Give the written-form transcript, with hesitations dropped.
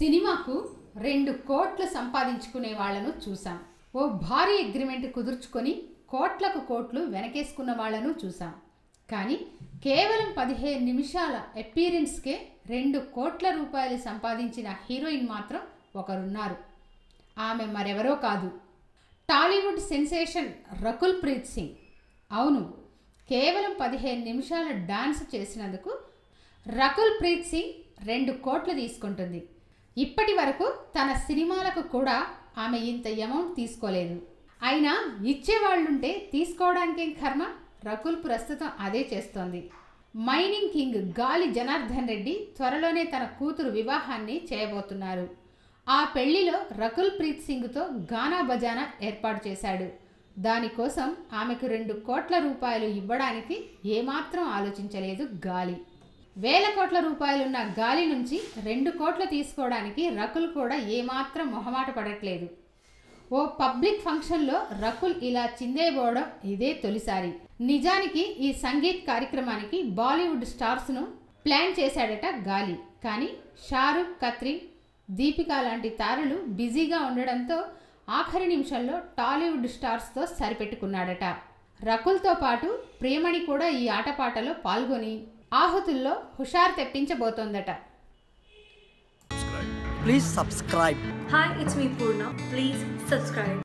సినిమాకు 2 కోట్లు సంపాదించుకునే వాళ్ళను చూసాం. ఓ భారీ అగ్రిమెంట్ కుదుర్చుకొని కోట్లకు కోట్లు వెనకేసుకున్న వాళ్ళను చూసాం. కానీ కేవలం 15 నిమిషాల అపీరెన్స్కే 2 కోట్ల రూపాయలు సంపాదించిన హీరోయిన్ మాత్రం ఒకరున్నారు. ఆమె మరెవరో కాదు, టాలీవుడ్ సెన్సేషన్ రకుల్ ప్రీత్ సింగ్. అవును, కేవలం 15 నిమిషాల డాన్స్ చేసినందుకు రకుల్ ప్రీత్ సింగ్ 2 కోట్లు తీసుకుంటుంది. ఇప్పటి వరకు తన సినిమాలకు కూడా ఆమె ఇంత అమౌంట్ తీసుకోలేదు. అయినా ఇచ్చేవాళ్ళుంటే తీసుకోవడానికేం కర్మ, రకుల్ ప్రస్తుతం అదే చేస్తోంది. మైనింగ్ కింగ్ గాలి జనార్దన్ రెడ్డి త్వరలోనే తన కూతురు వివాహాన్ని చేయబోతున్నారు. ఆ పెళ్లిలో రకుల్ ప్రీత్ సింగ్తో గానా బజానా ఏర్పాటు చేశాడు. దానికోసం ఆమెకు 2 కోట్ల రూపాయలు ఇవ్వడానికి ఏమాత్రం ఆలోచించలేదు గాలి. వేల కోట్ల రూపాయలున్న గాలి నుంచి 2 కోట్లు తీసుకోవడానికి రకుల్ కూడా ఏమాత్రం మొహమాట పడట్లేదు. ఓ పబ్లిక్ ఫంక్షన్లో రకుల్ ఇలా చిందేయబోవడం ఇదే తొలిసారి. నిజానికి ఈ సంగీత్ కార్యక్రమానికి బాలీవుడ్ స్టార్స్ను ప్లాన్ చేశాడట గాలి. కానీ షారుఖ్, కత్రిన్, దీపికా లాంటి తారలు బిజీగా ఉండడంతో ఆఖరి నిమిషంలో టాలీవుడ్ స్టార్స్తో సరిపెట్టుకున్నాడట. రకుల్తో పాటు ప్రియమణి కూడా ఈ ఆటపాటలో పాల్గొని ఆహుతుల్లో హుషారు తెప్పించబోతోందట. Please subscribe. Hi, it's me Purna. Please subscribe.